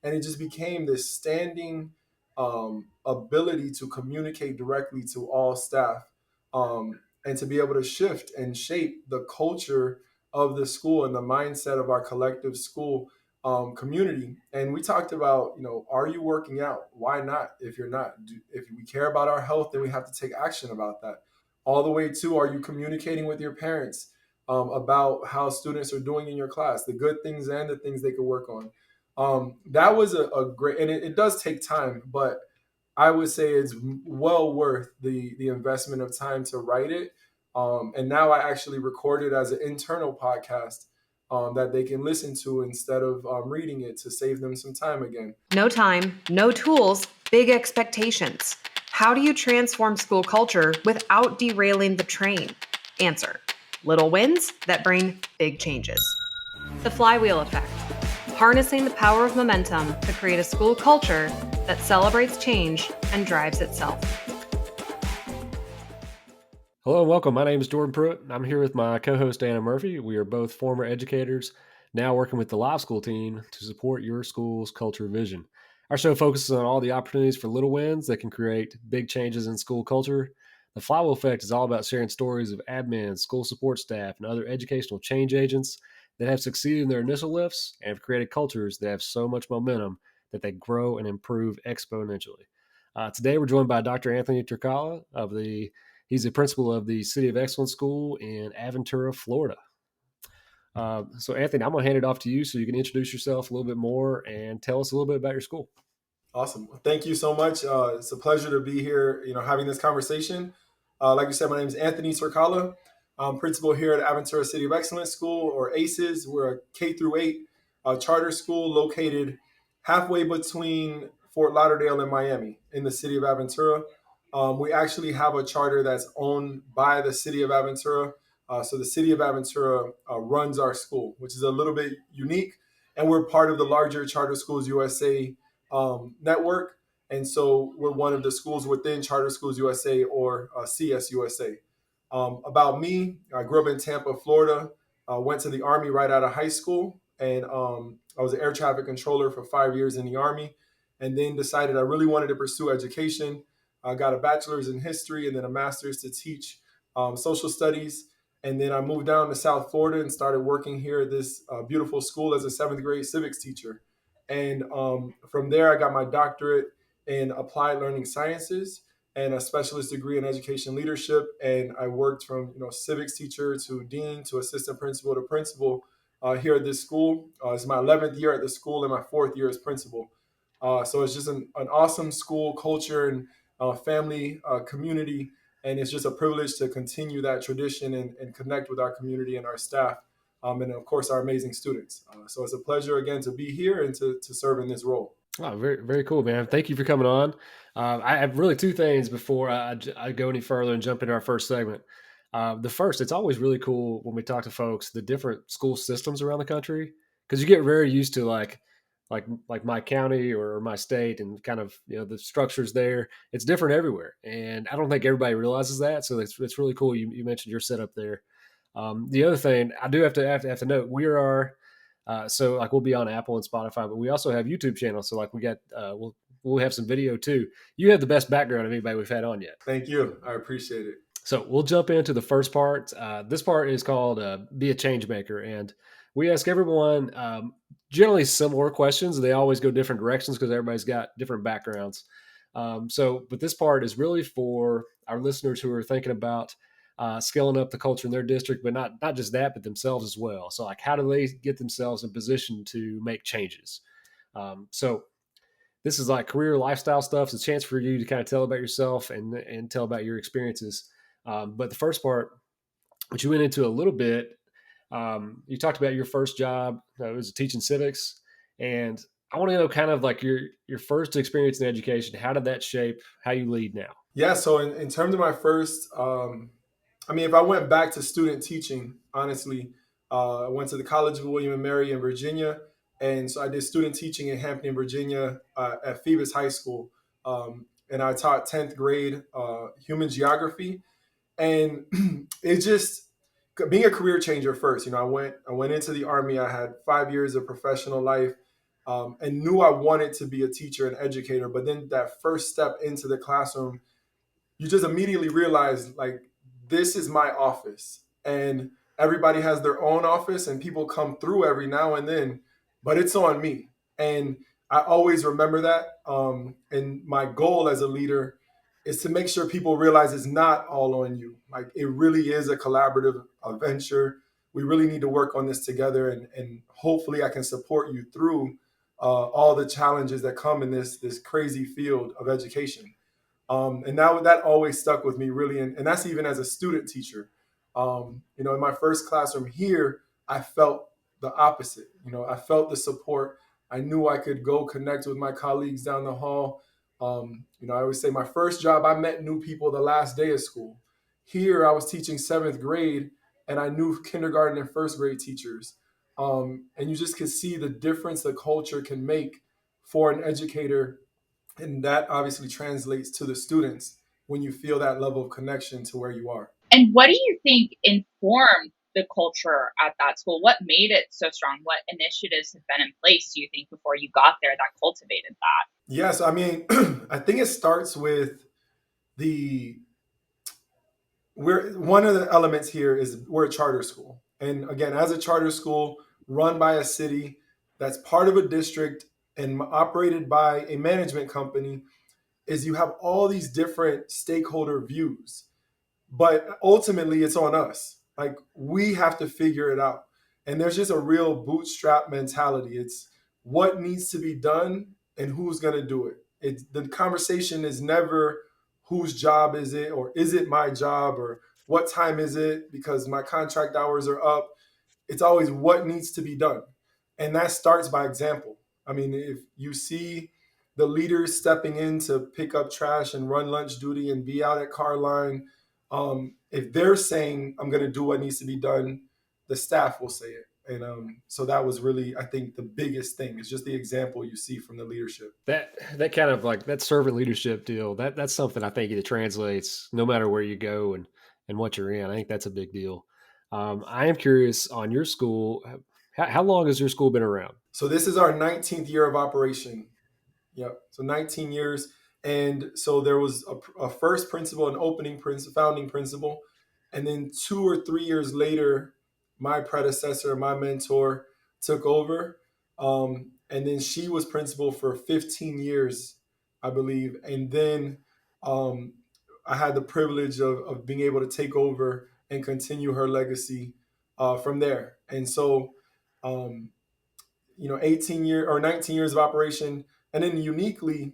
And it just became this standing ability to communicate directly to all staff, and to be able to shift and shape the culture of the school and the mindset of our collective school community. And we talked about, are you working out? Why not? If you're not, if we care about our health, then we have to take action about that. All the way to, are you communicating with your parents about how students are doing in your class, the good things and the things they could work on? That was a great, and it does take time, but I would say it's well worth the investment of time to write it. And now I actually record it as an internal podcast that they can listen to instead of reading it, to save them some time again. No time, no tools, big expectations. How do you transform school culture without derailing the train? Answer: little wins that bring big changes. The Flywheel Effect. Harnessing the power of momentum to create a school culture that celebrates change and drives itself. Hello and welcome. My name is Jordan Pruitt. I'm here with my co-host Anna Murphy. We are both former educators, now working with the Live School team to support your school's culture vision. Our show focuses on all the opportunities for little wins that can create big changes in school culture. The Flywheel Effect is all about sharing stories of admins, school support staff, and other educational change agents that have succeeded in their initial lifts and have created cultures that have so much momentum that they grow and improve exponentially. Today, we're joined by Dr. Anthony Tyrkala He's the principal of the City of Excellence School in Aventura, Florida. So, Anthony, I'm going to hand it off to you so you can introduce yourself a little bit more and tell us a little bit about your school. Awesome. Thank you so much. It's a pleasure to be here, having this conversation. Like you said, my name is Anthony Tyrkala. I'm principal here at Aventura City of Excellence School, or ACES. We're a K through 8 charter school located halfway between Fort Lauderdale and Miami in the city of Aventura. We actually have a charter that's owned by the city of Aventura. So the city of Aventura runs our school, which is a little bit unique. And we're part of the larger Charter Schools USA network. And so we're one of the schools within Charter Schools USA, or CSUSA. About me, I grew up in Tampa, Florida, went to the Army right out of high school. And I was an air traffic controller for 5 years in the Army, and then decided I really wanted to pursue education. I got a bachelor's in history and then a master's to teach social studies. And then I moved down to South Florida and started working here at this beautiful school as a 7th grade civics teacher. And from there, I got my doctorate in applied learning sciences and a specialist degree in education leadership. And I worked from civics teacher to dean to assistant principal to principal here at this school. It's my 11th year at the school and my 4th year as principal. So it's just an awesome school culture and family community. And it's just a privilege to continue that tradition and connect with our community and our staff, and of course our amazing students. So it's a pleasure again to be here and to serve in this role. Oh, very, very cool, man. Thank you for coming on. I have really two things before I go any further and jump into our first segment. The first, it's always really cool when we talk to folks, the different school systems around the country, because you get very used to like my county or my state and kind of, the structures there. It's different everywhere. And I don't think everybody realizes that. So it's really cool. You mentioned your setup there. The other thing I do have to note, we are, so like we'll be on Apple and Spotify, but we also have YouTube channels. So like we got, we'll have some video too. You have the best background of anybody we've had on yet. Thank you. I appreciate it. So we'll jump into the first part. This part is called Be a Change Maker. And we ask everyone generally similar questions. They always go different directions because everybody's got different backgrounds. But this part is really for our listeners who are thinking about scaling up the culture in their district, but not just that, but themselves as well. So like, how do they get themselves in position to make changes? So this is like career lifestyle stuff. It's a chance for you to kind of tell about yourself and tell about your experiences. But the first part, which you went into a little bit, you talked about your first job. It was teaching civics, and I want to know kind of like your first experience in education. How did that shape how you lead now? Yeah. So in terms of my first, if I went back to student teaching, honestly, I went to the College of William and Mary in Virginia. And so I did student teaching in Hampton, Virginia at Phoebus High School. And I taught 10th grade human geography. And it just, being a career changer first, I went into the Army. I had 5 years of professional life. and knew I wanted to be a teacher and educator. But then that first step into the classroom, you just immediately realize like this is my office, and everybody has their own office and people come through every now and then, but it's on me. And I always remember that, and my goal as a leader is to make sure people realize it's not all on you. Like it really is a collaborative venture. We really need to work on this together, and hopefully I can support you through all the challenges that come in this crazy field of education. And that always stuck with me really, and that's even as a student teacher. In my first classroom here, I felt the opposite. I felt the support. I knew I could go connect with my colleagues down the hall. I always say my first job, I met new people the last day of school. Here, I was teaching seventh grade, and I knew kindergarten and first grade teachers. And you just could see the difference the culture can make for an educator, and that obviously translates to the students when you feel that level of connection to where you are. And what do you think informed the culture at that school? What made it so strong? What initiatives have been in place, do you think, before you got there that cultivated that? Yes, I mean, I think it starts with the we're one of the elements here is we're a charter school. And again, as a charter school run by a city that's part of a district and operated by a management company, is you have all these different stakeholder views, but ultimately it's on us. Like we have to figure it out. And there's just a real bootstrap mentality. It's what needs to be done and who's going to do it. The conversation is never whose job is it, or is it my job, or what time is it because my contract hours are up. It's always what needs to be done. And that starts by example. I mean, if you see the leaders stepping in to pick up trash and run lunch duty and be out at car line, if they're saying, I'm going to do what needs to be done, the staff will say it. And so that was really, I think, the biggest thing is just the example you see from the leadership. That kind of like that servant leadership deal, that's something I think it translates no matter where you go and what you're in. I think that's a big deal. I am curious on your school. How long has your school been around? So this is our 19th year of operation. Yep. So 19 years. And so there was a first principal, an opening principal, founding principal. And then 2 or 3 years later, my predecessor, my mentor, took over. And then she was principal for 15 years, I believe. And then um, I had the privilege of being able to take over and continue her legacy from there. And so, um, 18 year or 19 years of operation. And then uniquely,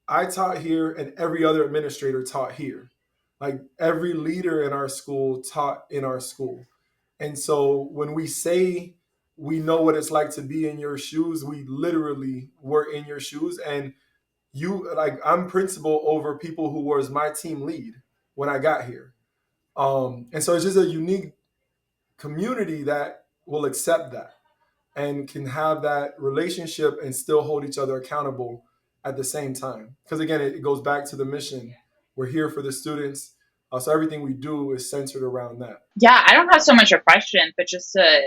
I taught here and every other administrator taught here. Like every leader in our school taught in our school. And so when we say we know what it's like to be in your shoes, we literally were in your shoes. And I'm principal over people who was my team lead when I got here. And so it's just a unique community that will accept that and can have that relationship and still hold each other accountable at the same time. Because again, it goes back to the mission. We're here for the students. So everything we do is centered around that. Yeah, I don't have so much a question, but just a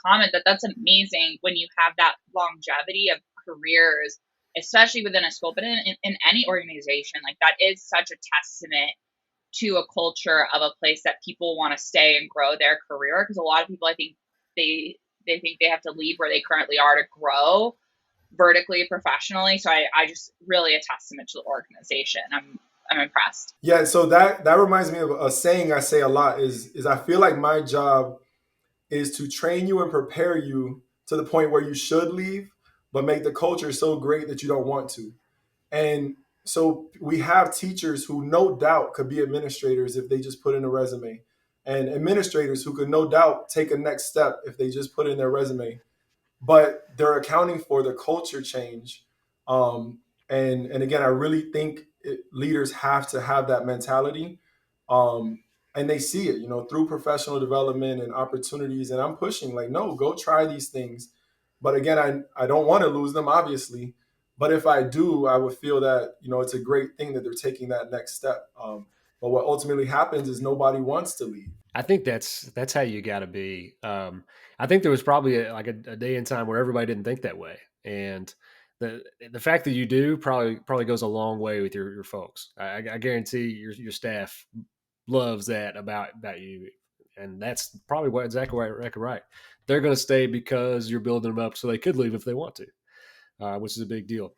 comment that that's amazing when you have that longevity of careers, especially within a school, but in any organization. Like that is such a testament to a culture of a place that people want to stay and grow their career. Because a lot of people, I think, they think they have to leave where they currently are to grow vertically, professionally. So I just really a testament to the organization. I'm impressed. Yeah, so that reminds me of a saying I say a lot is I feel like my job is to train you and prepare you to the point where you should leave, but make the culture so great that you don't want to. And so we have teachers who no doubt could be administrators if they just put in a resume, and administrators who could no doubt take a next step if they just put in their resume, but they're accounting for the culture change. And again, I really think leaders have to have that mentality, and they see it, through professional development and opportunities. And I'm pushing like, no, go try these things. But again, I don't want to lose them, obviously. But if I do, I would feel that it's a great thing that they're taking that next step. But what ultimately happens is nobody wants to leave. I think that's how you got to be. I think there was probably a day in time where everybody didn't think that way, And the fact that you do probably goes a long way with your folks. I guarantee your staff loves that about you, and that's probably what exactly right. They're going to stay because you're building them up, so they could leave if they want to, which is a big deal.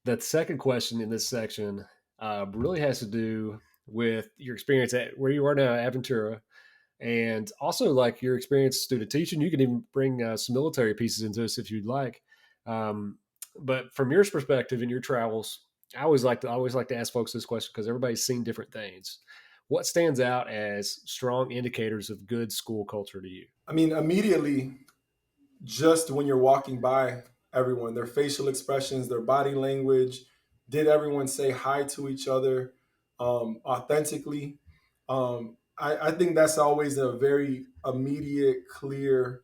The second question in this section really has to do with your experience at where you are now at Aventura, and also like your experience student teaching. You can even bring some military pieces into this if you'd like. Um, but from your perspective in your travels, I always like to ask folks this question because everybody's seen different things. What stands out as strong indicators of good school culture to you? I mean, immediately, just when you're walking by everyone, their facial expressions, their body language, did everyone say hi to each other authentically? I think that's always a very immediate, clear.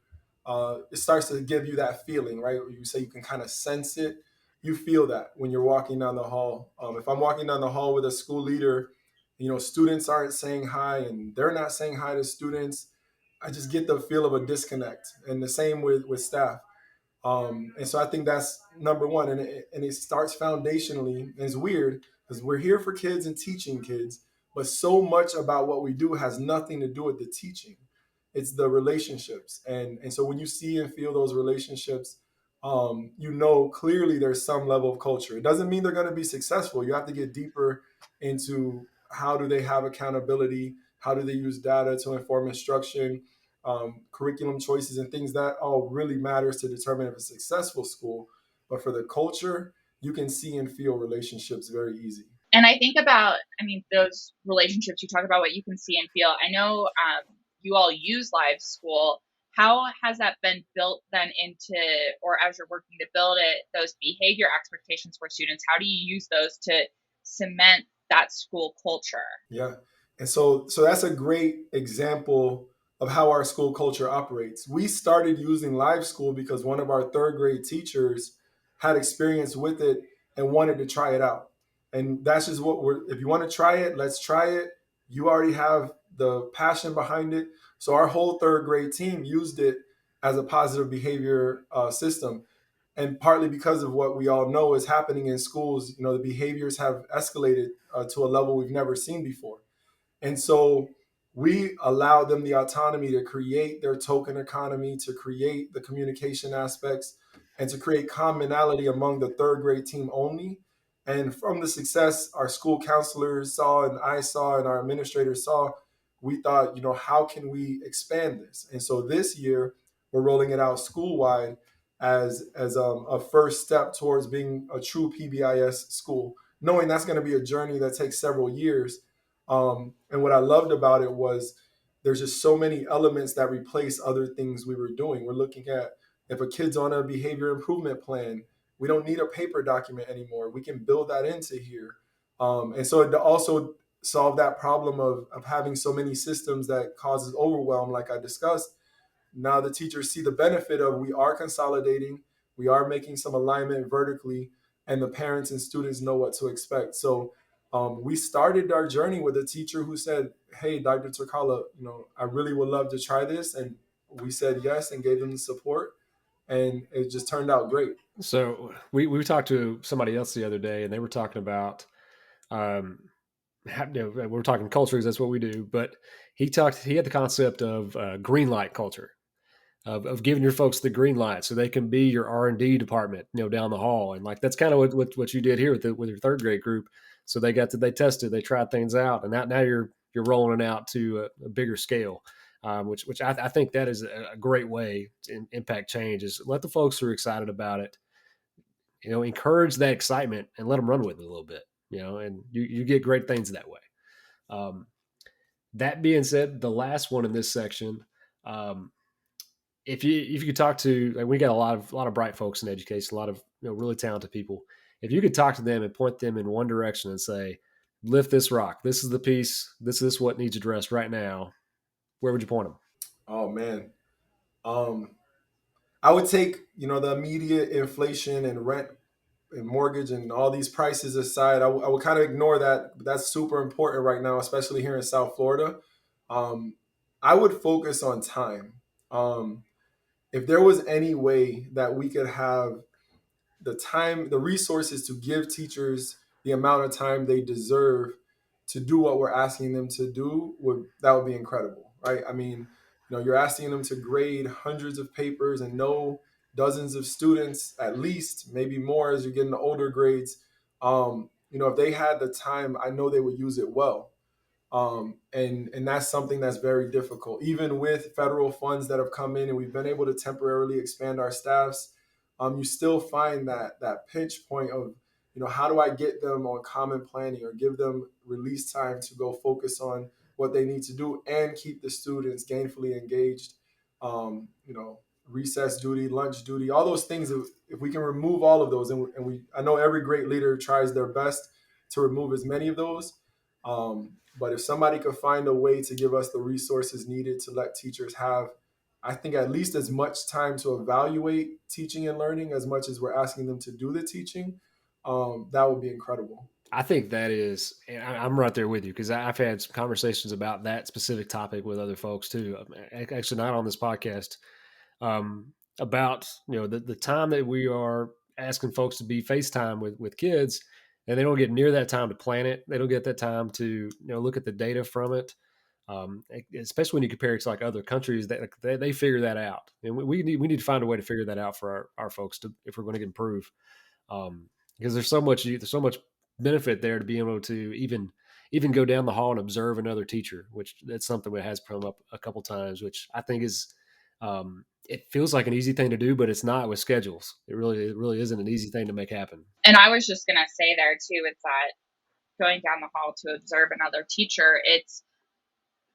It starts to give you that feeling, right? You say you can kind of sense it. You feel that when you're walking down the hall. If I'm walking down the hall with a school leader, students aren't saying hi and they're not saying hi to students. I just get the feel of a disconnect, and the same with staff. And so I think that's number one, and it starts foundationally. And it's weird because we're here for kids and teaching kids, but so much about what we do has nothing to do with the teaching. It's the relationships, and so when you see and feel those relationships, clearly there's some level of culture. It doesn't mean they're going to be successful. You have to get deeper into how do they have accountability, how do they use data to inform instruction, curriculum choices, and things that all really matters to determine if it's a successful school. But for the culture, you can see and feel relationships very easy. And I think about, I mean, those relationships you talk about, what you can see and feel. I know you all use Live School. How has that been built then into, or as you're working to build it, those behavior expectations for students? How do you use those to cement that school culture? Yeah. And so that's a great example of how our school culture operates. We started using Live School because one of our third grade teachers had experience with it and wanted to try it out. And that's just if you want to try it, let's try it. You already have the passion behind it. So our whole third grade team used it as a positive behavior system. And partly because of what we all know is happening in schools, the behaviors have escalated to a level we've never seen before. And so we allow them the autonomy to create their token economy, to create the communication aspects, and to create commonality among the third grade team only. And from the success our school counselors saw and I saw and our administrators saw, we thought, how can we expand this? And so this year, we're rolling it out school wide as a first step towards being a true PBIS school, knowing that's going to be a journey that takes several years. And what I loved about it was there's just so many elements that replace other things we were doing. We're looking at if a kid's on a behavior improvement plan, we don't need a paper document anymore. We can build that into here. And so it also solved that problem of having so many systems that causes overwhelm, like I discussed. Now the teachers see the benefit of we are consolidating, we are making some alignment vertically, and the parents and students know what to expect. So we started our journey with a teacher who said, "Hey, Dr. Tyrkala, I really would love to try this," and we said yes and gave them the support, and it just turned out great. So we talked to somebody else the other day, and they were talking about um, we're talking cultures. That's what we do. But he had the concept of green light culture, of giving your folks the green light so they can be your R&D department, down the hall. And like, that's kind of what you did here with your third grade group. So they tested, they tried things out, and now you're rolling it out to a bigger scale. Which I think that is a great way to impact change, is let the folks who are excited about it, encourage that excitement and let them run with it a little bit, and you get great things that way. Um, that being said, the last one in this section, um, if you could talk to, like, we got a lot of bright folks in education, a lot of really talented people. If you could talk to them and point them in one direction and say, lift this rock, this is the piece, this is what needs addressed right now, where would you point them? Oh man, um, I would take the immediate inflation and rent and mortgage and all these prices aside. I would kind of ignore that. But that's super important right now, especially here in South Florida. Um, I would focus on time. If there was any way that we could have the time, the resources to give teachers the amount of time they deserve to do what we're asking them to do, would be incredible, right? I mean, you're asking them to grade hundreds of papers and know dozens of students, at least, maybe more as you're getting the older grades. If they had the time, I know they would use it well. And that's something that's very difficult. Even with federal funds that have come in and we've been able to temporarily expand our staffs, you still find that pinch point of, how do I get them on common planning or give them release time to go focus on what they need to do and keep the students gainfully engaged. Recess duty, lunch duty, all those things. If we can remove all of those, I know every great leader tries their best to remove as many of those. But if somebody could find a way to give us the resources needed to let teachers have, I think, at least as much time to evaluate teaching and learning as much as we're asking them to do the teaching, that would be incredible. I think that is, and I'm right there with you because I've had some conversations about that specific topic with other folks too. Actually, not on this podcast, about the time that we are asking folks to be FaceTime with kids, and they don't get near that time to plan it. They don't get that time to look at the data from it. Especially when you compare it to like other countries, that they figure that out, and we need to find a way to figure that out for our folks if we're going to improve. Because there's so much benefit there to be able to even go down the hall and observe another teacher, which that's something that has come up a couple times, which I think is it feels like an easy thing to do, but it's not with schedules. It really isn't an easy thing to make happen. And I was just going to say there too, it's that going down the hall to observe another teacher, it's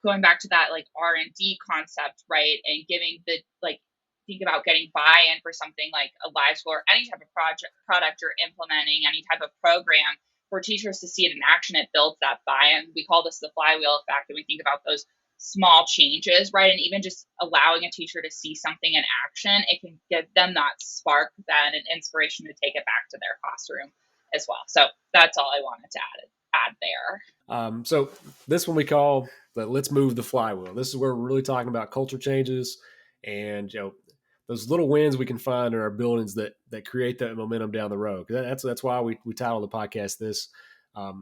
going back to that like R&D concept, right? And giving the, like, think about getting buy-in for something like a live school or any type of product you're implementing, any type of program, for teachers to see it in action. It builds that buy-in. We call this the flywheel effect, and we think about those small changes, right? And even just allowing a teacher to see something in action, it can give them that spark, then an inspiration to take it back to their classroom as well. So that's all I wanted to add there. So this one we call the "Let's Move the Flywheel." This is where we're really talking about culture changes and those little wins we can find in our buildings that create that momentum down the road. That's why we titled the podcast this.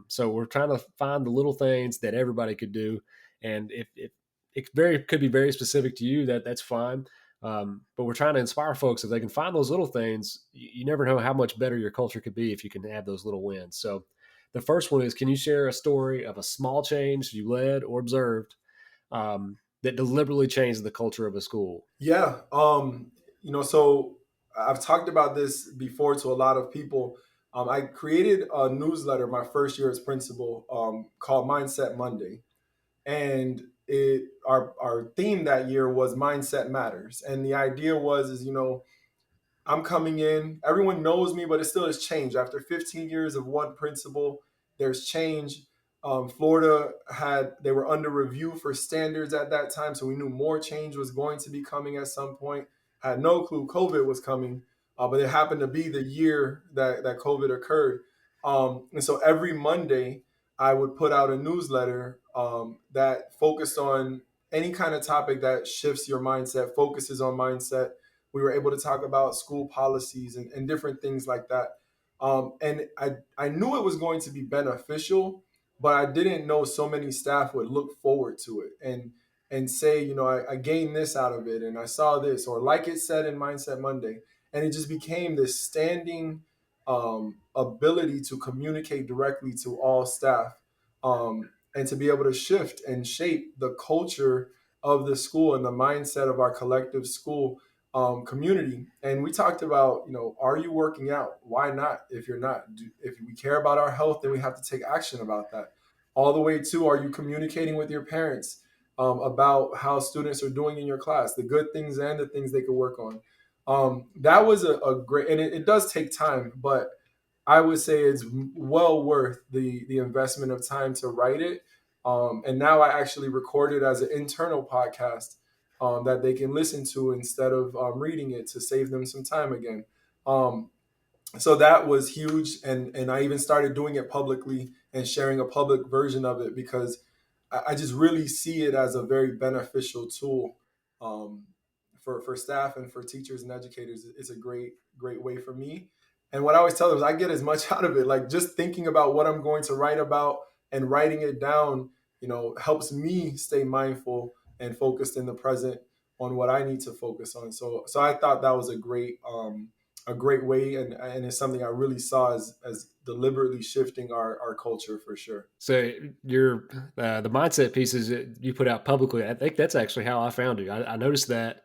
So we're trying to find the little things that everybody could do, and if it could be very specific to you, that's fine. But we're trying to inspire folks if they can find those little things. You never know how much better your culture could be if you can have those little wins. So the first one is, can you share a story of a small change you led or observed that deliberately changed the culture of a school? Yeah. So I've talked about this before to a lot of people. I created a newsletter my first year as principal, called Mindset Monday. And our theme that year was Mindset Matters. And the idea was, I'm coming in, everyone knows me, but it still has changed. After 15 years of one principal, there's change. Florida they were under review for standards at that time, so we knew more change was going to be coming at some point. Had no clue COVID was coming, but it happened to be the year that COVID occurred. And so every Monday, I would put out a newsletter that focused on any kind of topic that shifts your mindset, focuses on mindset. We were able to talk about school policies and different things like that. And I knew it was going to be beneficial, but I didn't know so many staff would look forward to it and say, I gained this out of it and I saw this, or like it said in Mindset Monday. And it just became this standing ability to communicate directly to all staff, and to be able to shift and shape the culture of the school and the mindset of our collective school community. And we talked about, are you working out? Why not? If you're not, if we care about our health, then we have to take action about that. All the way to, are you communicating with your parents about how students are doing in your class, the good things and the things they could work on? That was a great, and it does take time, but I would say it's well worth the investment of time to write it. And now I actually record it as an internal podcast that they can listen to instead of reading it, to save them some time again. Um, so that was huge, and I even started doing it publicly and sharing a public version of it because I just really see it as a very beneficial tool for staff and for teachers and educators. It's a great way for me. And what I always tell them is I get as much out of it. Like just thinking about what I'm going to write about and writing it down, helps me stay mindful and focused in the present on what I need to focus on. So I thought that was a great way, and it's something I really saw as deliberately shifting our culture for sure. So your the mindset pieces that you put out publicly, I think that's actually how I found you. I noticed that,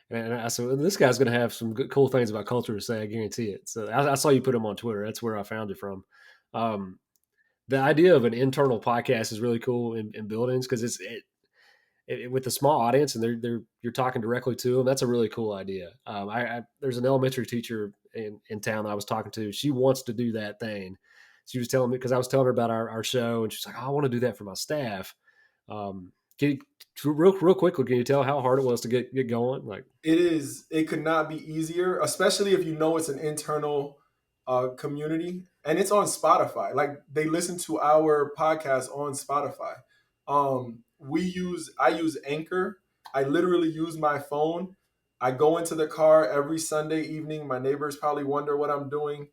and I said, well, this guy's going to have some good, cool things about culture to say. I guarantee it. So I saw you put them on Twitter. That's where I found it from. Um, the idea of an internal podcast is really cool in buildings because with a small audience and they're you're talking directly to them. That's a really cool idea. There's an elementary teacher in town that I was talking to. She wants to do that thing. She was telling me because I was telling her about our show, and she's like, oh, "I want to do that for my staff." Can you, real quickly, can you tell how hard it was to get going? Like, It could not be easier, especially if you know it's an internal community and it's on Spotify. Like they listen to our podcast on Spotify. I use Anchor. I literally use my phone. I go into the car every Sunday evening. My neighbors probably wonder what I'm doing.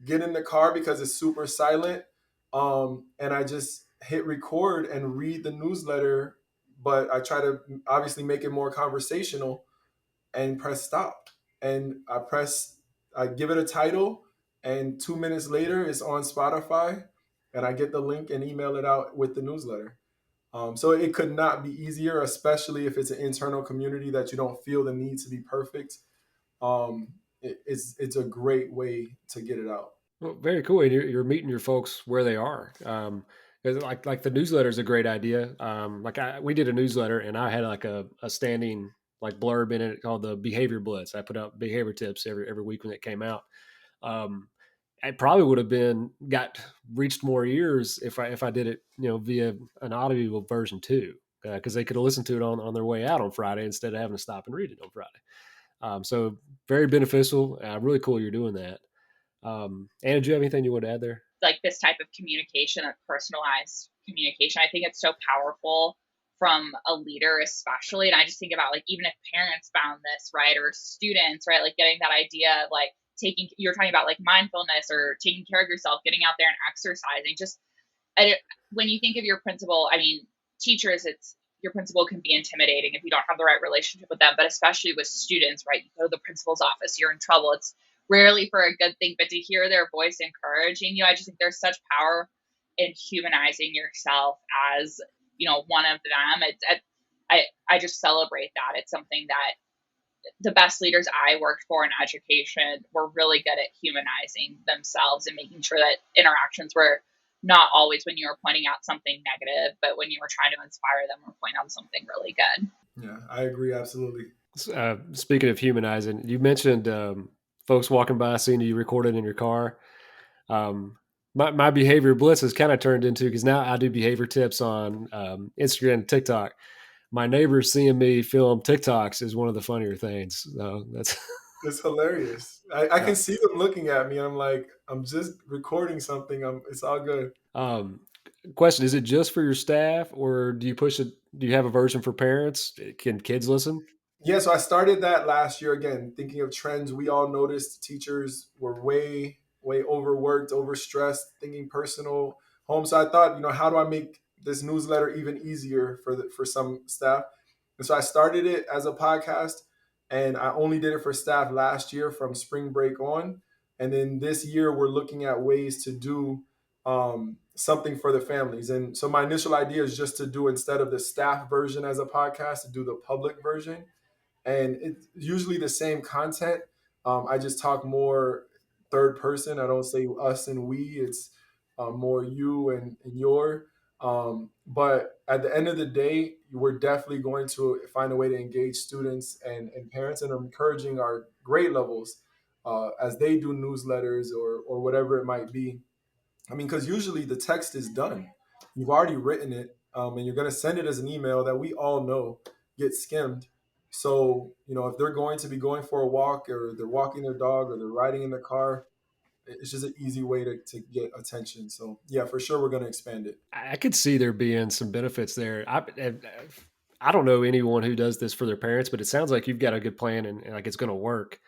Get in the car because it's super silent. And I just hit record and read the newsletter, but I try to obviously make it more conversational and press stop. And I give it a title, and 2 minutes later, it's on Spotify, and I get the link and email it out with the newsletter. So it could not be easier, especially if it's an internal community that you don't feel the need to be perfect. It's a great way to get it out. well, very cool. And you're meeting your folks where they are. 'Cause like the newsletter is a great idea. We did a newsletter and I had like a standing like blurb in it called the Behavior Blitz. I put out behavior tips every week when it came out. Um, it probably would have been got reached more ears if I did it via an audio version too, because they could have listened to it on their way out on Friday instead of having to stop and read it on Friday. So very beneficial. Really cool you're doing that. Anna, do you have anything you want to add there? Like this type of communication, like personalized communication, I think it's so powerful from a leader especially. And I just think about like even if parents found this, right, or students, right, like getting that idea of like you're talking about like mindfulness or taking care of yourself, getting out there and exercising. Just when you think of your principal, I mean, teachers, it's your principal can be intimidating if you don't have the right relationship with them, but especially with students, right? You go to the principal's office, you're in trouble. It's rarely for a good thing, but to hear their voice encouraging you, I just think there's such power in humanizing yourself as, one of them. I just celebrate that. It's something that the best leaders I worked for in education were really good at humanizing themselves and making sure that interactions were not always when you were pointing out something negative, but when you were trying to inspire them or point out something really good. Yeah, I agree absolutely. Speaking of humanizing, you mentioned folks walking by seeing you recorded in your car. My behavior blitz has kind of turned into, because now I do behavior tips on Instagram and TikTok. My neighbors seeing me film TikToks is one of the funnier things. That's It's hilarious. I can see them looking at me. I'm like, I'm just recording something. It's all good. Question: is it just for your staff, or do you push it? Do you have a version for parents? Can kids listen? Yeah, so I started that last year again, thinking of trends. We all noticed teachers were way overworked, overstressed, thinking personal home. So I thought, how do I make this newsletter even easier for some staff? And so I started it as a podcast, and I only did it for staff last year from spring break on. And then this year we're looking at ways to do something for the families. And so my initial idea is just to do, instead of the staff version as a podcast, to do the public version, and it's usually the same content. I just talk more third person. I don't say us and we. It's more you and your. But at the end of the day, we're definitely going to find a way to engage students and parents, and encouraging our grade levels as they do newsletters or whatever it might be. I mean, because usually the text is done. You've already written it, and you're going to send it as an email that we all know gets skimmed. So, if they're going to be going for a walk, or they're walking their dog, or they're riding in the car, it's just an easy way to get attention. So, yeah, for sure, we're going to expand it. I could see there being some benefits there. I don't know anyone who does this for their parents, but it sounds like you've got a good plan and like it's going to work.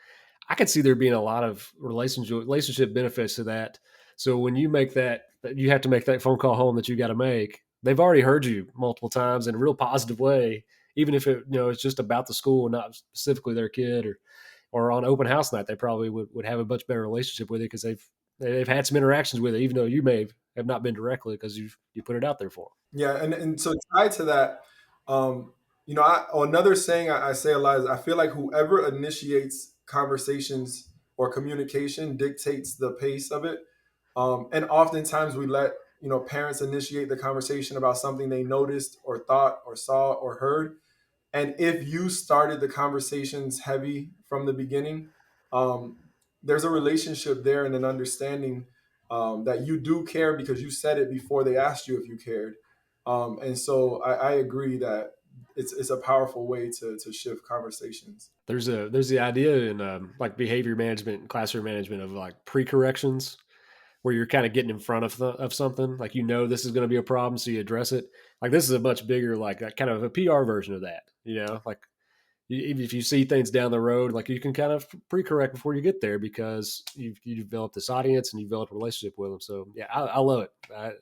I could see there being a lot of relationship benefits to that. So when you make that, you have to make that phone call home that you got to make. They've already heard you multiple times in a real positive way, even if it it's just about the school and not specifically their kid, or on open house night, they probably would have a much better relationship with it because they've had some interactions with it, even though you may have not been directly because you put it out there for Yeah, and so tied to that, um, another saying I say a lot is I feel like whoever initiates conversations or communication dictates the pace of it, and oftentimes we let parents initiate the conversation about something they noticed or thought or saw or heard, and if you started the conversations heavy from the beginning, um, there's a relationship there and an understanding that you do care because you said it before they asked you if you cared. And so I agree that it's a powerful way to shift conversations. there's the idea in like behavior management and classroom management of like pre-corrections where you're kind of getting in front of something like this is going to be a problem so you address it. Like this is a much bigger like kind of a PR version of that, like if you see things down the road, like you can kind of pre-correct before you get there because you developed this audience and you developed a relationship with them. So yeah, I love it. I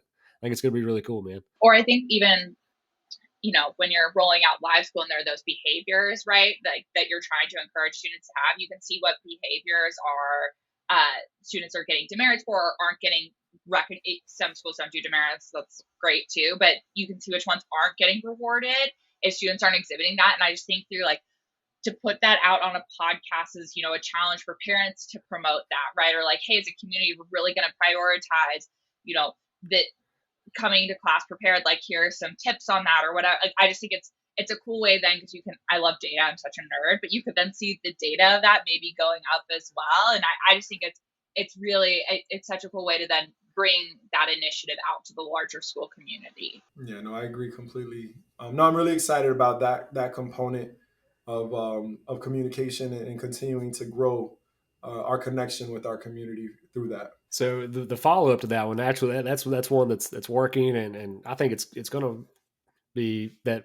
think it's going to be really cool, man. Or I think even, when you're rolling out live school and there are those behaviors, right, like that you're trying to encourage students to have, you can see what behaviors are students are getting demerits for or aren't getting recognized. Some schools don't do demerits. That's great too, but you can see which ones aren't getting rewarded if students aren't exhibiting that. And I just think through like to put that out on a podcast is, a challenge for parents to promote that, right? Or like, hey, as a community, we're really going to prioritize, that coming to class prepared, like here are some tips on that or whatever. Like, I just think it's a cool way then because I love data, I'm such a nerd, but you could then see the data of that maybe going up as well. And I just think it's really it's such a cool way to then bring that initiative out to the larger school community. Yeah, no, I agree completely. No, I'm really excited about that component of communication and continuing to grow our connection with our community through that. So the follow up to that one, actually, that's one that's working, and I think it's going to be that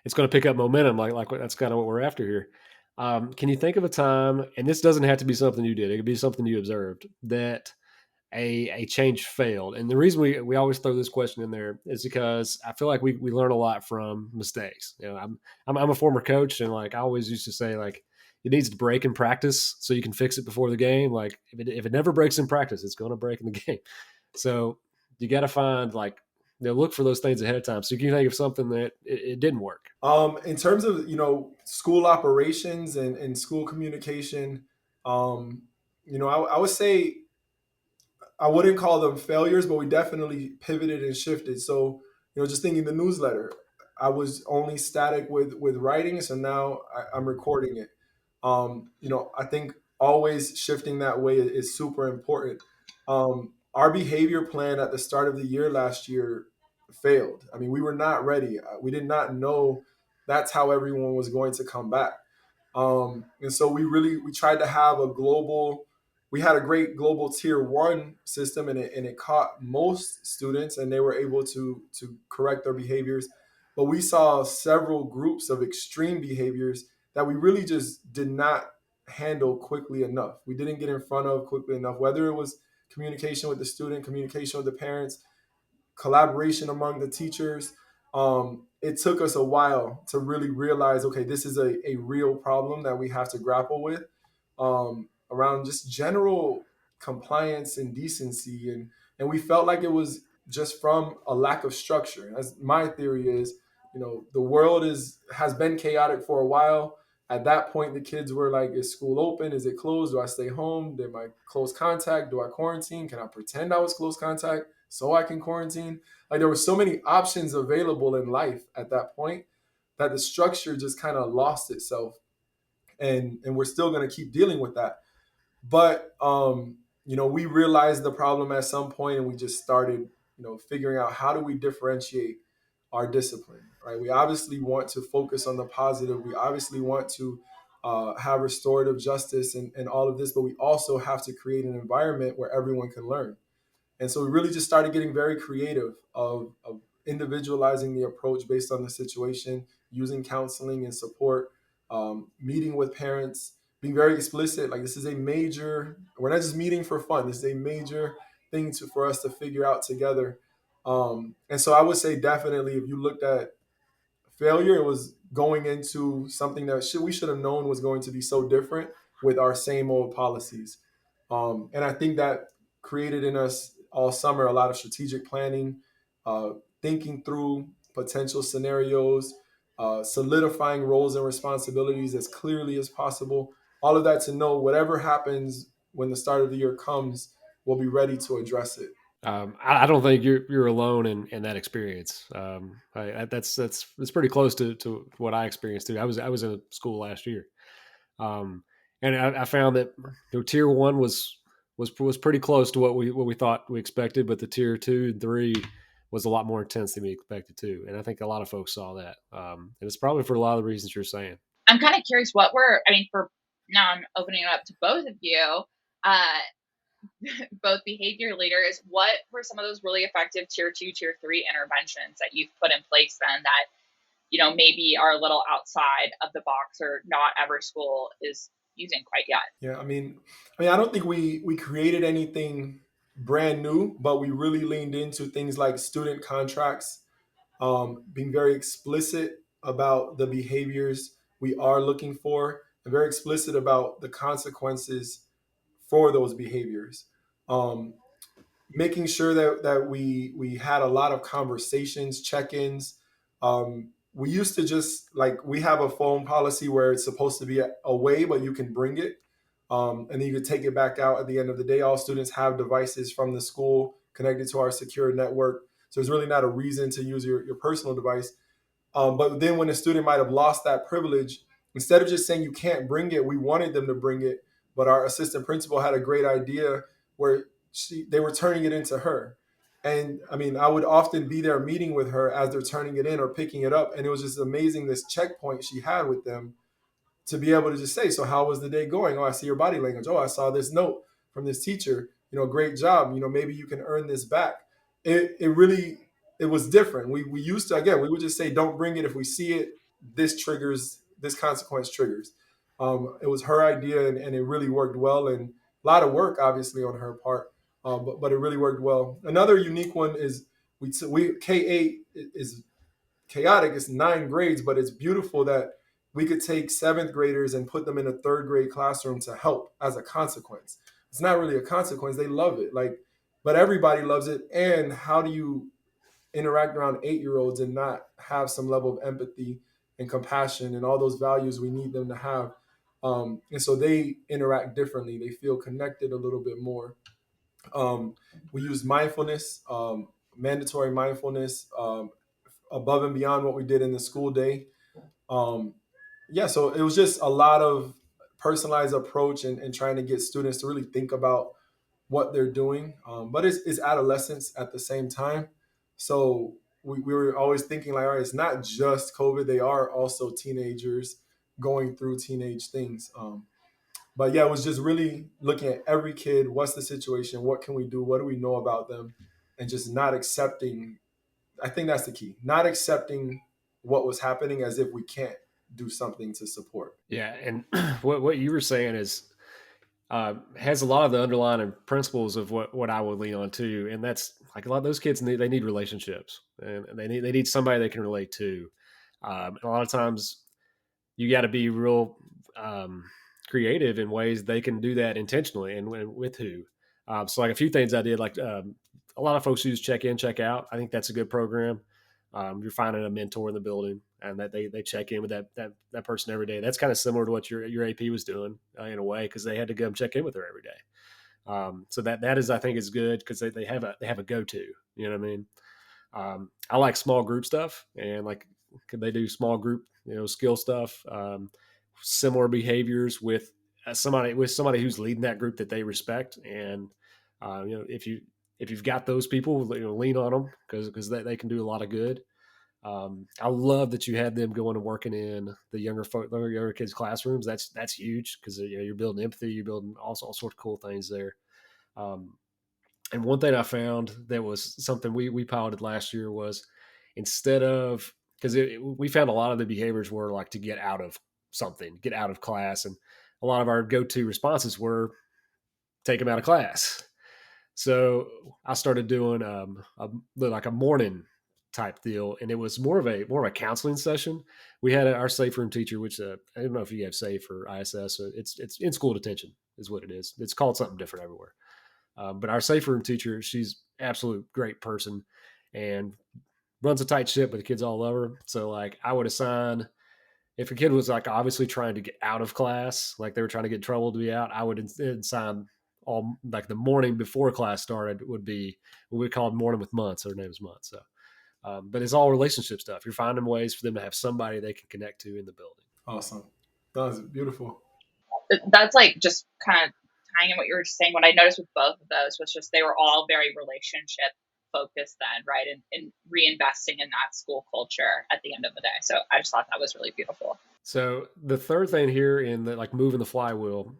it's going to pick up momentum. Like that's kind of what we're after here. Can you think of a time, and this doesn't have to be something you did; it could be something you observed that a change failed. And the reason we always throw this question in there is because I feel like we learn a lot from mistakes. I'm a former coach, and like I always used to say, like it needs to break in practice so you can fix it before the game. Like if it never breaks in practice, it's going to break in the game. So you got to find like look for those things ahead of time so you can think of something that it didn't work. In terms of school operations and school communication, I would say I wouldn't call them failures, but we definitely pivoted and shifted. So, just thinking the newsletter, I was only static with writing, so now I'm recording it. I think always shifting that way is super important. Our behavior plan at the start of the year last year failed. I mean, we were not ready. We did not know that's how everyone was going to come back. And so we tried to have a global. We had a great global tier one system, and it caught most students, and they were able to correct their behaviors. But we saw several groups of extreme behaviors that we really just did not handle quickly enough. We didn't get in front of quickly enough, whether it was communication with the student, communication with the parents, collaboration among the teachers. It took us a while to really realize, okay, this is a real problem that we have to grapple with around just general compliance and decency. And we felt like it was just from a lack of structure. As my theory is, the world has been chaotic for a while. At that point, the kids were like, is school open? Is it closed? Do I stay home? Did I close contact? Do I quarantine? Can I pretend I was close contact so I can quarantine? Like there were so many options available in life at that point that the structure just kind of lost itself. And we're still going to keep dealing with that. But, we realized the problem at some point and we just started, figuring out how do we differentiate our discipline, right? We obviously want to focus on the positive. We obviously want to have restorative justice and all of this, but we also have to create an environment where everyone can learn. And so we really just started getting very creative of individualizing the approach based on the situation, using counseling and support, meeting with parents, being very explicit. Like, this is a major. We're not just meeting for fun. This is a major thing for us to figure out together. And so I would say definitely, if you looked at failure, it was going into something that we should have known was going to be so different with our same old policies. And I think that created in us all summer a lot of strategic planning, uh, thinking through potential scenarios, solidifying roles and responsibilities as clearly as possible. All of that to know whatever happens when the start of the year comes, we'll be ready to address it. I don't think you're alone in that experience. That's pretty close to what I experienced too. I was in school last year, um, and I found that tier one was pretty close to what we thought we expected, but the tier two and three was a lot more intense than we expected too. And I think a lot of folks saw that, and it's probably for a lot of the reasons you're saying. I'm kind of curious I mean, for now, I'm opening it up to both of you, uh, both behavior leaders. What were some of those really effective tier two, tier three interventions that you've put in place then that, maybe are a little outside of the box or not every school is using quite yet? Yeah, I don't think we created anything brand new, but we really leaned into things like student contracts, being very explicit about the behaviors we are looking for, and very explicit about the consequences for those behaviors. Um, Making sure that we had a lot of conversations, check-ins. We used to just, like, we have a phone policy where it's supposed to be away, but you can bring it, and then you could take it back out at the end of the day. All students have devices from the school connected to our secure network, so there's really not a reason to use your personal device. But then when a student might have lost that privilege, instead of just saying you can't bring it, we wanted them to bring it. But our assistant principal had a great idea where they were turning it into her. And I would often be there meeting with her as they're turning it in or picking it up. And it was just amazing, this checkpoint she had with them, to be able to just say, so how was the day going? Oh, I see your body language. Oh, I saw this note from this teacher. Great job. Maybe you can earn this back. It really, it was different. We used to, again, we would just say, don't bring it. If we see it, this consequence triggers. It was her idea, and it really worked well. And a lot of work, obviously, on her part, but it really worked well. Another unique one is we K8 is chaotic. It's 9 grades, but it's beautiful that we could take seventh graders and put them in a third grade classroom to help as a consequence. It's not really a consequence. They love it. But everybody loves it. And how do you interact around 8-year-olds and not have some level of empathy and compassion and all those values we need them to have? And so they interact differently. They feel connected a little bit more. We use mindfulness, mandatory mindfulness, above and beyond what we did in the school day. Um, yeah, so it was just a lot of personalized approach, and trying to get students to really think about what they're doing. But it's adolescence at the same time. So we were always thinking, like, all right, it's not just COVID. They are also teenagers going through teenage things. But yeah, it was just really looking at every kid. What's the situation? What can we do? What do we know about them? And just not accepting. I think that's the key. Not accepting what was happening as if we can't do something to support. Yeah, and what you were saying is has a lot of the underlying principles of what I would lean on too, and that's like a lot of those kids they need relationships, and they need somebody they can relate to. A lot of times you got to be real creative in ways they can do that intentionally and with who. So like a few things I did, like a lot of folks use check in, check out. I think that's a good program. You're finding a mentor in the building, and that they check in with that person every day. That's kind of similar to what your AP was doing in a way, because they had to go and check in with her every day. So that is, I think, is good because they have a go to. You know what I mean? I like small group stuff, and like could they do small group skill stuff, similar behaviors with somebody who's leading that group that they respect, and if you've got those people, lean on them because they can do a lot of good. I love that you had them going and working in the younger kids' classrooms. That's huge because you're building empathy, you're building all sorts of cool things there. Um, and one thing I found that was something we piloted last year was, instead of, because we found a lot of the behaviors were like to get out of something, get out of class, and a lot of our go-to responses were take them out of class. So I started doing like a morning type deal, and it was more of a counseling session. We had our safe room teacher, which I don't know if you have safe or ISS. So it's in school detention is what it is. It's called something different everywhere. But our safe room teacher, she's absolute great person, and runs a tight ship, but the kids all love her. So like I would assign if a kid was like obviously trying to get out of class, like they were trying to get in trouble to be out, I would assign all like the morning before class started would be what we called morning with Months. Her name is Months. So, but it's all relationship stuff. You're finding ways for them to have somebody they can connect to in the building. Awesome. That was beautiful. That's like just kind of tying in what you were just saying. What I noticed with both of those was just they were all very relationship focused then, right? And reinvesting in that school culture at the end of the day. So I just thought that was really beautiful. So the third thing here in the like moving the flywheel.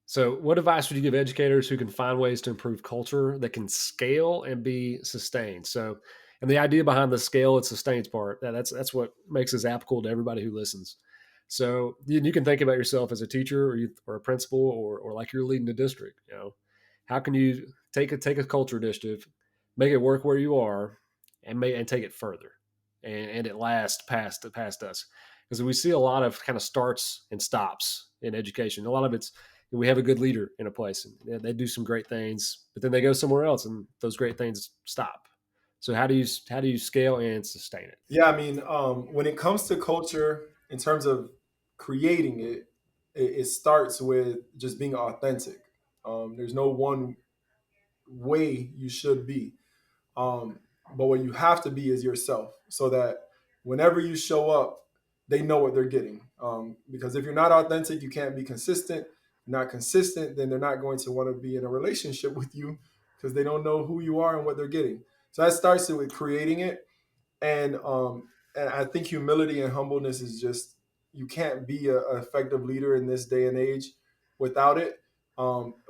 So what advice would you give educators who can find ways to improve culture that can scale and be sustained? So, and the idea behind the scale and sustains part, that's what makes this applicable to everybody who listens. So you can think about yourself as a teacher or a principal or like you're leading the district. You know, how can you take a culture initiative, make it work where you are, and take it further, and it lasts past us because we see a lot of kind of starts and stops in education. A lot of it's we have a good leader in a place and they do some great things, but then they go somewhere else and those great things stop. So how do you scale and sustain it? Yeah, I mean, when it comes to culture, in terms of creating it, it starts with just being authentic. There's no one way you should be. Um, but what you have to be is yourself so that whenever you show up, they know what they're getting. Because if you're not authentic, you can't be consistent. If you're not consistent, then they're not going to want to be in a relationship with you because they don't know who you are and what they're getting. So that starts with creating it. And I think humility and humbleness is just you can't be an effective leader in this day and age without it,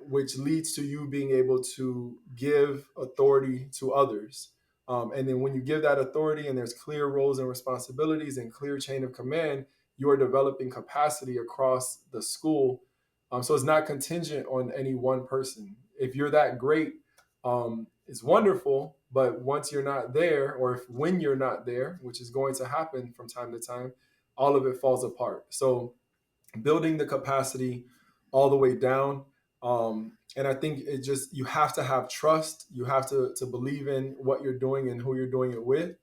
which leads to you being able to give authority to others. And then when you give that authority and there's clear roles and responsibilities and clear chain of command, you are developing capacity across the school. So it's not contingent on any one person. If you're that great, it's wonderful. But once you're not there, or if when you're not there, which is going to happen from time to time, all of it falls apart. So building the capacity all the way down. And I think it just you have to have trust. You have to believe in what you're doing and who you're doing it with,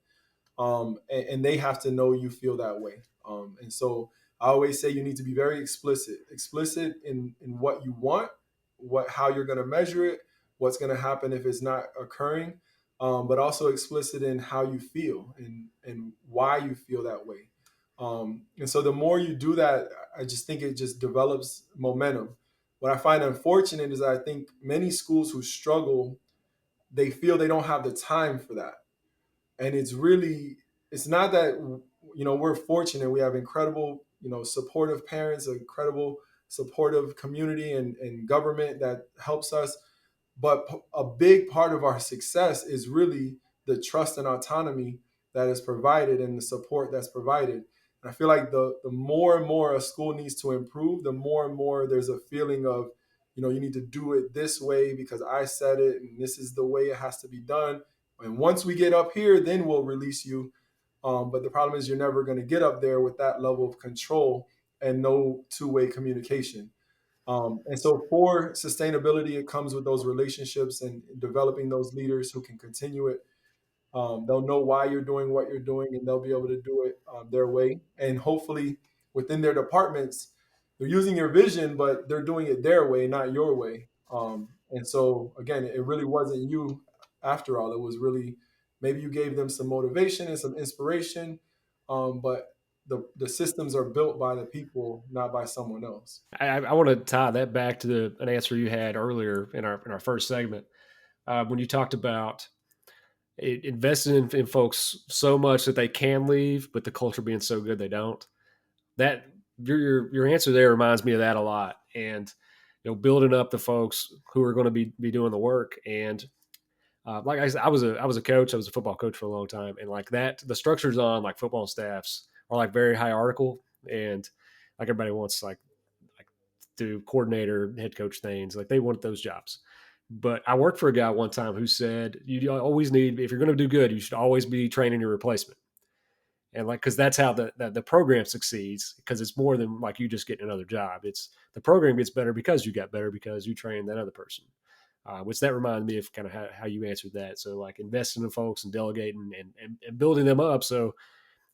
and they have to know you feel that way. And so I always say you need to be very explicit in what you want, what how you're going to measure it, what's going to happen if it's not occurring, but also explicit in how you feel and why you feel that way. And so the more you do that, I just think it just develops momentum. What I find unfortunate is I think many schools who struggle, they feel they don't have the time for that. And it's not that we're fortunate, we have incredible supportive parents, incredible supportive community and government that helps us, but a big part of our success is really the trust and autonomy that is provided and the support that's provided. And I feel like the more and more a school needs to improve, the more and more there's a feeling of, you need to do it this way because I said it and this is the way it has to be done. And once we get up here, then we'll release you. But the problem is you're never going to get up there with that level of control and no two-way communication. And so for sustainability, it comes with those relationships and developing those leaders who can continue it. They'll know why you're doing what you're doing, and they'll be able to do it their way. And hopefully, within their departments, they're using your vision, but they're doing it their way, not your way. And so, again, it really wasn't you after all. It was really maybe you gave them some motivation and some inspiration, but the systems are built by the people, not by someone else. I want to tie that back to an answer you had earlier in our first segment when you talked about investing in folks so much that they can leave, but the culture being so good they don't. That your answer there reminds me of that a lot, and building up the folks who are going to be doing the work. And like I said, I was a coach. I was a football coach for a long time, and like that, the structures on like football staffs are like very hierarchical, and Like everybody wants like do coordinator, head coach things. Like they want those jobs. But I worked for a guy one time who said you always need, if you're going to do good, you should always be training your replacement. And like, because that's how the program succeeds, because it's more than like you just getting another job. It's the program gets better because you got better because you trained that other person. Which that reminded me of kind of how you answered that. So like investing in folks and delegating and building them up. So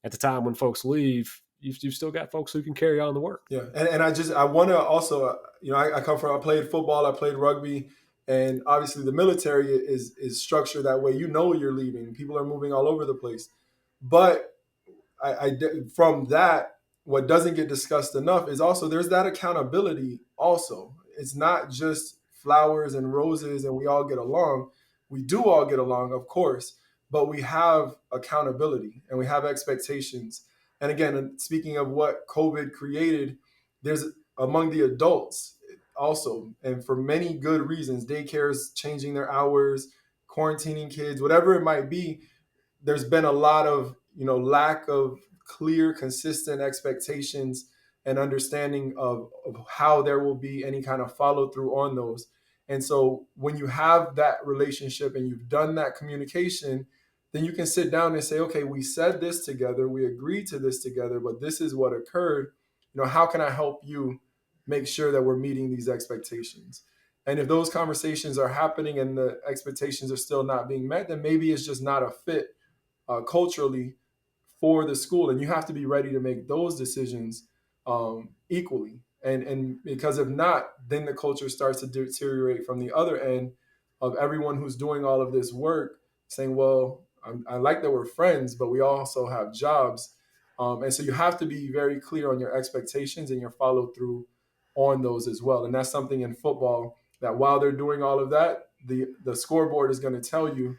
at the time when folks leave, you've still got folks who can carry on the work. Yeah, and I want to also, I come from, I played football, I played rugby, and obviously the military is structured that way. You know, you're leaving. People are moving all over the place, but from that, what doesn't get discussed enough is also there's that accountability. Also, it's not just flowers and roses and we all get along. We do all get along, of course, but we have accountability and we have expectations. And again, speaking of what COVID created, there's among the adults also, and for many good reasons, daycares changing their hours, quarantining kids, whatever it might be, there's been a lot of lack of clear, consistent expectations and understanding of how there will be any kind of follow through on those. And so when you have that relationship and you've done that communication, then you can sit down and say, okay, we said this together, we agreed to this together, but this is what occurred. How can I help you make sure that we're meeting these expectations? And if those conversations are happening and the expectations are still not being met, then maybe it's just not a fit culturally for the school, and you have to be ready to make those decisions equally. And because if not, then the culture starts to deteriorate from the other end of everyone who's doing all of this work, saying, "Well, I like that we're friends, but we also have jobs." And so you have to be very clear on your expectations and your follow through on those as well. And that's something in football that while they're doing all of that, the scoreboard is going to tell you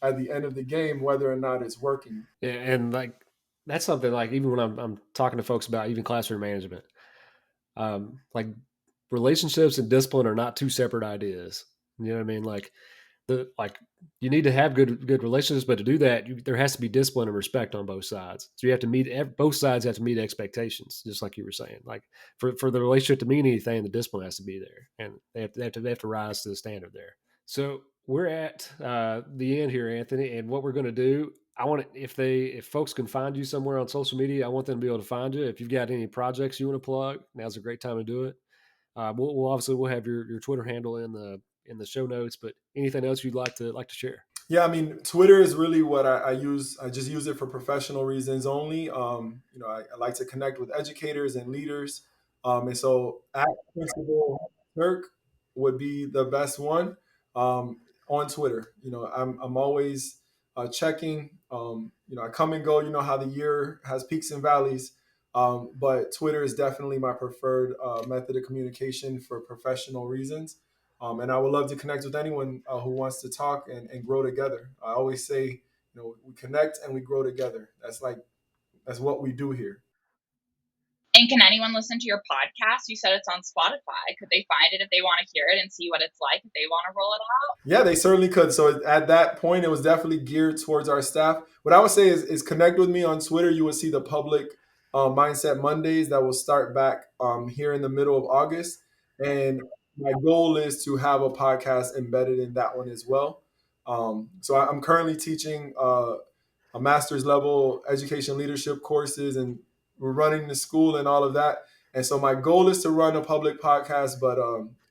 at the end of the game whether or not it's working. Yeah, and like that's something like even when I'm talking to folks about even classroom management, like relationships and discipline are not two separate ideas. You know what I mean? Like you need to have good relationships, but to do that, there has to be discipline and respect on both sides. So you have to meet both sides have to meet expectations, just like you were saying. Like for the relationship to mean anything, the discipline has to be there, and they have to rise to the standard there. So we're at the end here, Anthony, and what we're going to do. I want to, if folks can find you somewhere on social media, I want them to be able to find you. If you've got any projects you want to plug, now's a great time to do it. We'll obviously we'll have your Twitter handle in the show notes, but anything else you'd like to share? Yeah, I mean, Twitter is really what I use. I just use it for professional reasons only. I like to connect with educators and leaders. And so at Principal Turk would be the best one on Twitter. I'm always checking. I come and go. You know how the year has peaks and valleys. But Twitter is definitely my preferred method of communication for professional reasons. And I would love to connect with anyone who wants to talk and grow together. I always say, we connect and we grow together. That's what we do here. And can anyone listen to your podcast? You said it's on Spotify. Could they find it if they want to hear it and see what it's like if they want to roll it out? Yeah, they certainly could. So at that point, it was definitely geared towards our staff. What I would say is connect with me on Twitter. You will see the public Mindset Mondays that will start back here in the middle of August. And my goal is to have a podcast embedded in that one as well. So I'm currently teaching a master's level education leadership courses, and we're running the school and all of that. And so my goal is to run a public podcast, but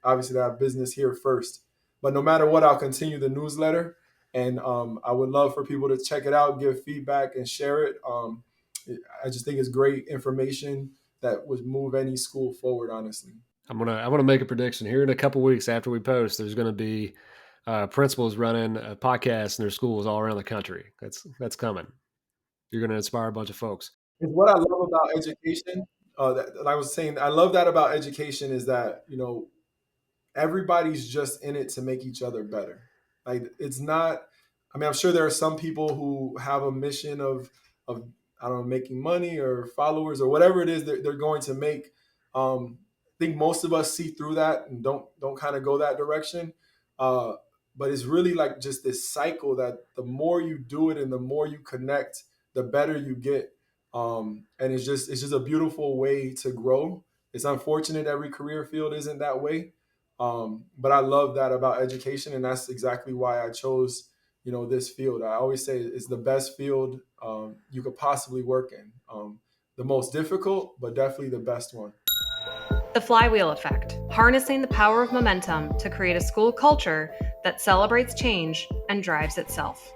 obviously to have business here first. But no matter what, I'll continue the newsletter, and I would love for people to check it out, give feedback, and share it. I just think it's great information that would move any school forward. Honestly, I'm gonna make a prediction here in a couple weeks after we post. There's going to be principals running a podcast in their schools all around the country. That's coming. You're going to inspire a bunch of folks. it's what I love about education. That I was saying, I love that about education is that everybody's just in it to make each other better. Like it's not. I mean, I'm sure there are some people who have a mission of I don't know, making money or followers or whatever it is that they're going to make. I think most of us see through that and don't kind of go that direction. Uh, but it's really like just this cycle that the more you do it and the more you connect, the better you get. And it's just a beautiful way to grow. It's unfortunate every career field isn't that way, but I love that about education, and that's exactly why I chose this field. I always say it's the best field you could possibly work in. The most difficult, but definitely the best one. The flywheel effect, harnessing the power of momentum to create a school culture that celebrates change and drives itself.